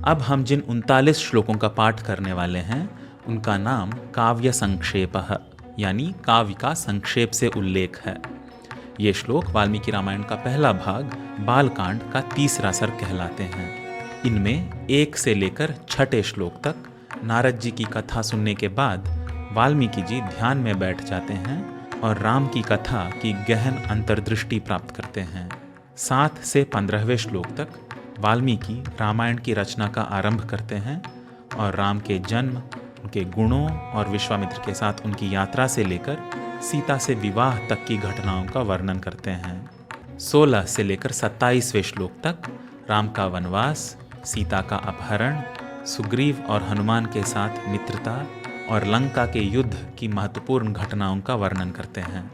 अब हम जिन 39 श्लोकों का पाठ करने वाले हैं उनका नाम काव्य संक्षेपः यानी काव्य का संक्षेप से उल्लेख है। ये श्लोक वाल्मीकि रामायण का पहला भाग बालकांड का तीसरा सर्ग कहलाते हैं। इनमें 1 से लेकर 6ठे श्लोक तक नारद जी की कथा सुनने के बाद वाल्मीकि जी ध्यान में बैठ जाते हैं और राम की कथा की गहन अंतर्दृष्टि प्राप्त करते हैं। 7 से 15वें श्लोक तक वाल्मीकि रामायण की रचना का आरंभ करते हैं और राम के जन्म, उनके गुणों और विश्वामित्र के साथ उनकी यात्रा से लेकर सीता से विवाह तक की घटनाओं का वर्णन करते हैं। 16 से लेकर 27वें श्लोक तक राम का वनवास, सीता का अपहरण, सुग्रीव और हनुमान के साथ मित्रता और लंका के युद्ध की महत्वपूर्ण घटनाओं का वर्णन करते हैं।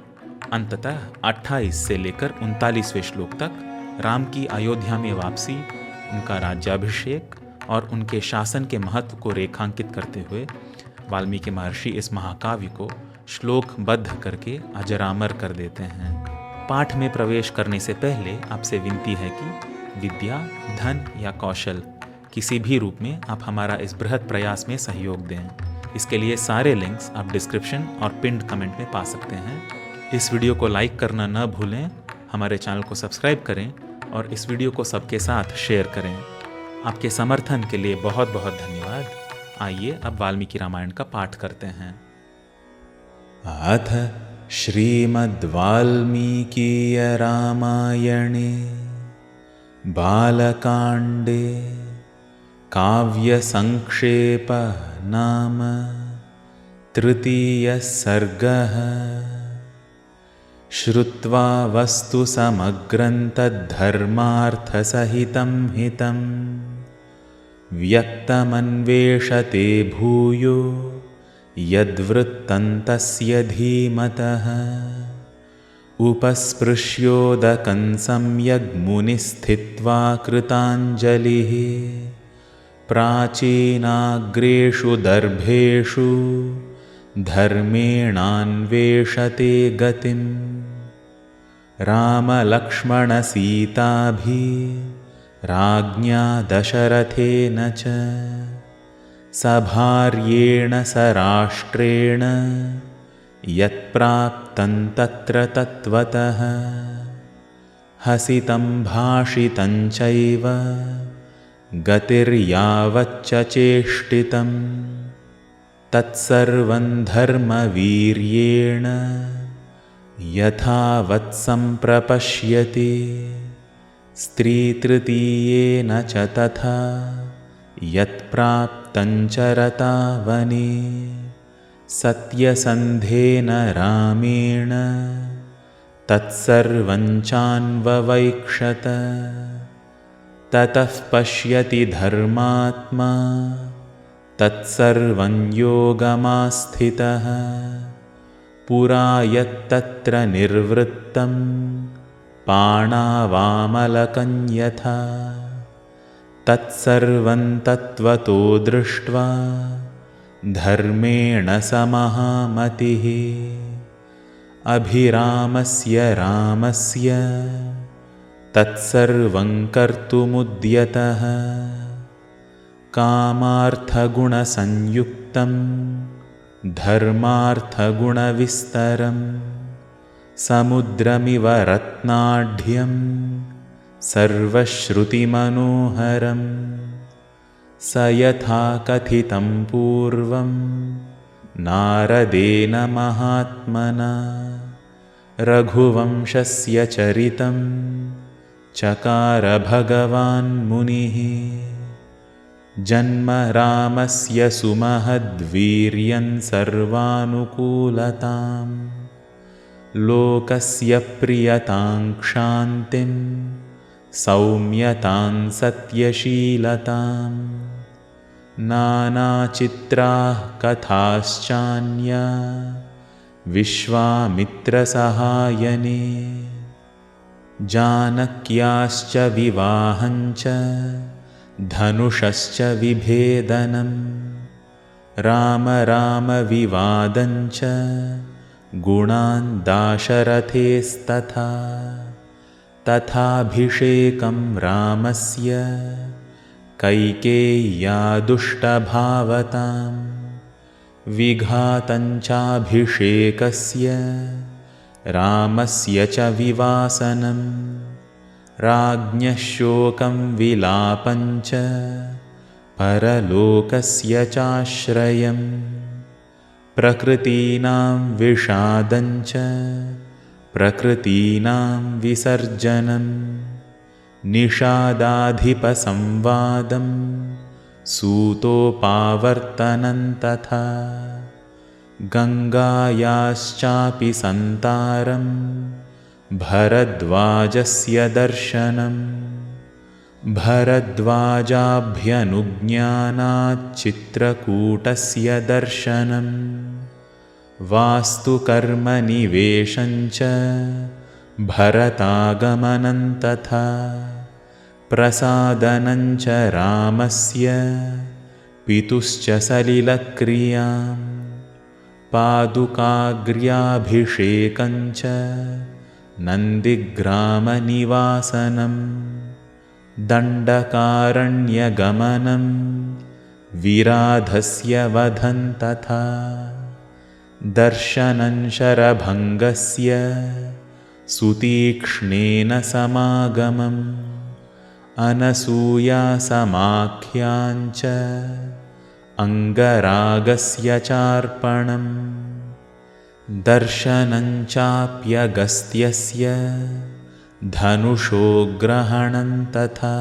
अंततः 28 से लेकर 39वें श्लोक तक राम की अयोध्या में वापसी, उनका राज्याभिषेक और उनके शासन के महत्व को रेखांकित करते हुए वाल्मीकि महर्षि इस महाकाव्य को श्लोकबद्ध करके अजरामर कर देते हैं। पाठ में प्रवेश करने से पहले आपसे विनती है कि विद्या, धन या कौशल किसी भी रूप में आप हमारा इस बृहद प्रयास में सहयोग दें। इसके लिए सारे लिंक्स आप डिस्क्रिप्शन और पिन्ड कमेंट में पा सकते हैं। इस वीडियो को लाइक करना न भूलें, हमारे चैनल को सब्सक्राइब करें और इस वीडियो को सबके साथ शेयर करें। आपके समर्थन के लिए बहुत बहुत धन्यवाद। आइए अब वाल्मीकि रामायण का पाठ करते हैं। अथ श्रीमद्वाल्मीकीय रामायणे बालकाण्डे काव्यसंक्षेप नाम तृतीयः सर्गः। श्रुत्वा वस्तु समग्रं तद्धर्मार्थसहितं हितं व्यक्तमन्वेषते भूयो यद्वृत्तं तस्य धीमतः। उपस्पृश्योदकं सम्यग् मुनिस्थित्वा कृताञ्जलिः प्राचीनाग्रेषु दर्भेषु धर्मेणान्वेषते गतिम्। रामलक्ष्मणसीताभिराज्ञा दशरथेन च सभार्येण स राष्ट्रेण यत्प्राप्तं तत्र तत्त्वतः। हसितं भाषितं चैव गतिर्यावच्च चेष्टितं तत्सर्वं धर्मवीर्येण यथावत् सम्प्रपश्यति। स्त्रीतृतीयेन च तथा यत्प्राप्तं चरता वने सत्यसन्धेन रामेण तत्सर्वं चान्ववैक्षत। ततः पश्यति धर्मात्मा तत्सर्वं योगमास्थितः। पुरा यत्तत्र निर्वृत्तं पाणावामलकं यथा तत्सर्वं तत्त्वतो दृष्ट्वा धर्मेण समहामतिः। अभिरामस्य रामस्य तत्सर्वं कर्तुमुद्यतः। कामार्थगुणसंयुक्तं धर्मार्थगुणविस्तरं समुद्रमिव रत्नाढ्यं सर्वश्रुतिमनोहरं। स यथा कथितं पूर्वं नारदेन महात्मना रघुवंशस्य चरितं चकार भगवान् मुनिः। जन्म रामस्य सुमहद्वीर्यं सर्वानुकूलतां लोकस्य प्रियतां क्षान्तिं सौम्यतां सत्यशीलतां। नानाचित्राः कथाश्चान्या विश्वामित्रसहायने जानक्याश्च विवाहञ्च धनुषश्च विभेदनं राम राम विवादञ्च गुणान् दाशरथेस्तथा तथाभिषेकं रामस्य कैकेय्या दुष्टभावतां विघातञ्चाभिषेकस्य रामस्य च विवासनं राज्ञः शोकं विलापञ्च परलोकस्य चाश्रयं प्रकृतीनां विषादञ्च प्रकृतीनां विसर्जनं निषादाधिपसंवादं सूतोपावर्तनं तथा गङ्गायाश्चापि सन्तारं भरद्वाजस्य दर्शनं भरद्वाजाभ्यनुज्ञानाच्चित्रकूटस्य दर्शनं वास्तुकर्मनिवेशञ्च भरतागमनं तथा प्रसादनञ्च रामस्य पितुश्च सलिलक्रियां पादुकाग्र्याभिषेकञ्च नन्दिग्रामनिवासनं दण्डकारण्यगमनं विराधस्य वधं तथा दर्शनं शरभङ्गस्य सुतीक्ष्णेन समागमम् अनसूयासमाख्याञ्च अङ्गरागस्य चार्पणं दर्शनञ्चाप्यगस्त्यस्य धनुषोग्रहणं तथा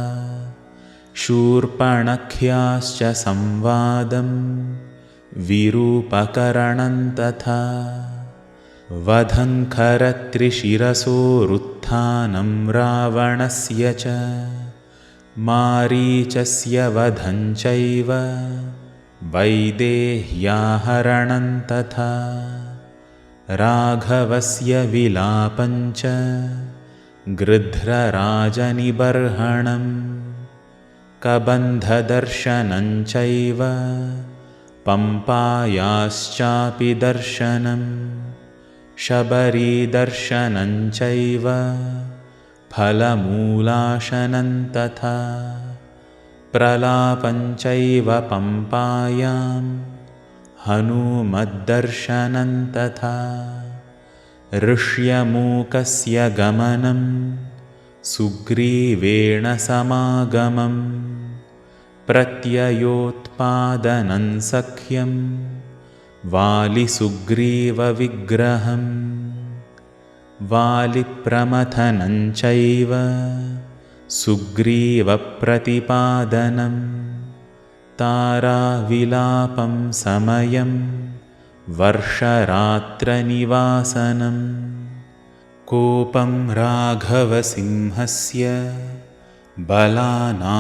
शूर्पणख्याश्च संवादं विरूपकरणं तथा वधं खरत्रिशिरसोरुत्थानं रावणस्य च मारीचस्य वधं चैव वैदेह्याहरणं तथा राघवस्य विलापञ्च गृध्रराजनिबर्हणं कबन्धदर्शनं चैव पम्पायाश्चापि दर्शनं शबरीदर्शनं चैव फलमूलाशनं तथा प्रलापञ्चैव पम्पायां हनूमद्दर्शनं तथा ऋष्यमूकस्य गमनं सुग्रीवेण समागमं प्रत्ययोत्पादनं सख्यं वालिसुग्रीवविग्रहं वालिप्रमथनं चैव सुग्रीवप्रतिपादनं ताराविलापं समयं वर्षरात्रनिवासनं कोपं राघवसिंहस्य बलानामुपसङ्ग्रहं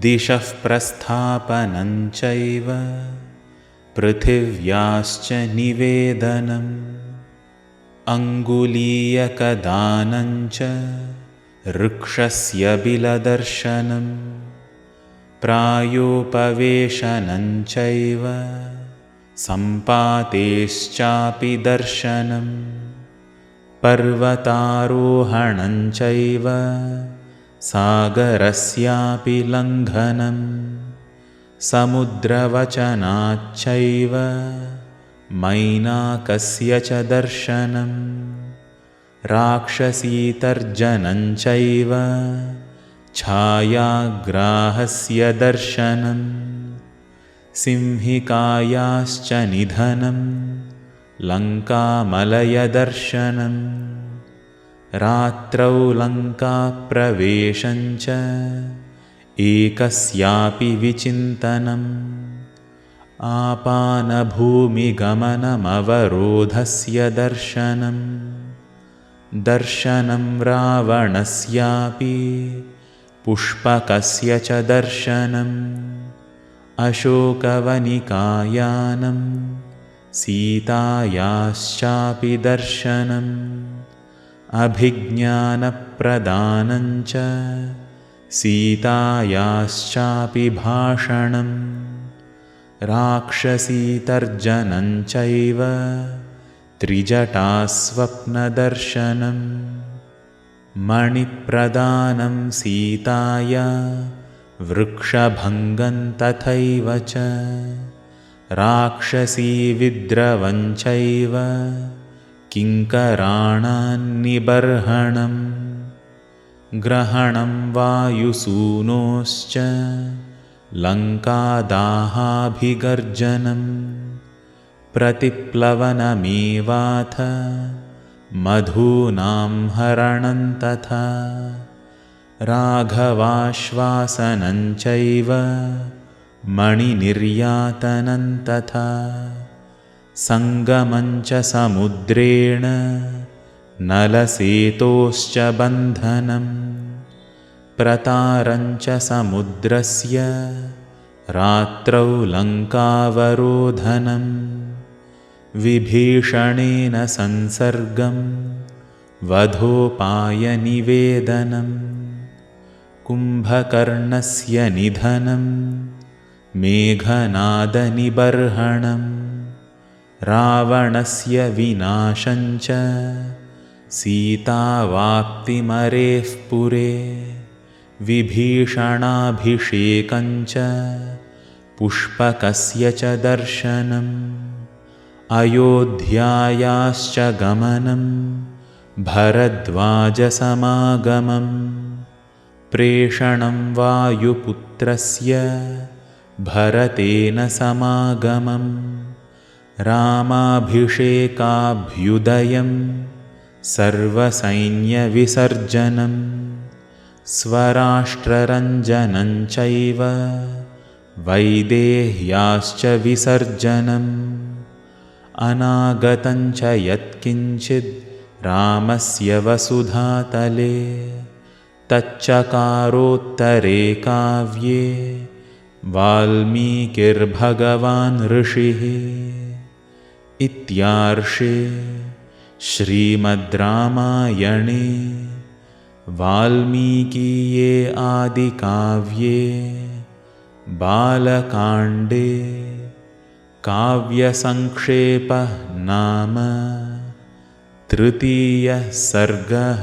दिशः प्रस्थापनं चैव पृथिव्याश्च निवेदनम् अङ्गुलीयकदानं च ऋक्षस्य बिलदर्शनं प्रायोपवेशनं चैव सम्पातेश्चापि दर्शनं पर्वतारोहणं चैव सागरस्यापि लङ्घनं समुद्रवचनाच्चैव मैनाकस्य च दर्शनं राक्षसीतर्जनं चैव छायाग्राहस्य दर्शनं सिंहिकायाश्च निधनं लङ्कामलयदर्शनं रात्रौ लङ्काप्रवेशं च एकस्यापि विचिन्तनम् आपानभूमिगमनमवरोधस्य दर्शनं दर्शनं रावणस्यापि पुष्पकस्य च दर्शनम् अशोकवनिकायानं सीतायाश्चापि दर्शनम् अभिज्ञानप्रदानं च सीतायाश्चापि भाषणम् राक्षसीतर्जनं चैव त्रिजटास्वप्नदर्शनम् मणिप्रदानं सीताया वृक्षभङ्गं तथैव च राक्षसीविद्रवं चैव किङ्कराणान्निबर्हणम् ग्रहणं वायुसूनोश्च लङ्कादाहाभिगर्जनं प्रतिप्लवनमेवाथ मधूनां हरणं तथा राघवाश्वासनं चैव मणिनिर्यातनं तथा सङ्गमं च समुद्रेण नलसेतोश्च बन्धनं प्रतारं च समुद्रस्य रात्रौ लङ्कावरोधनं विभीषणेन संसर्गं वधोपायनिवेदनं कुम्भकर्णस्य निधनं मेघनादनिबर्हणं रावणस्य विनाशं च सीतावाप्तिमरेः पुरे विभीषणाभिषेकं च पुष्पकस्य च दर्शनम् अयोध्यायाश्च गमनं भरद्वाजसमागमं प्रेषणं वायुपुत्रस्य भरतेन समागमं रामाभिषेकाभ्युदयं सर्वसैन्यविसर्जनं स्वराष्ट्ररञ्जनं चैव वैदेह्याश्च विसर्जनम् अनागतं च यत्किञ्चिद् रामस्य वसुधातले तच्चकारोत्तरे काव्ये वाल्मीकिर्भगवान् ऋषिः। इत्यार्षे श्रीमद् रामायणे वाल्मीकीये आदिकाव्ये बालकाण्डे काव्यसङ्क्षेपः नाम तृतीयः सर्गः।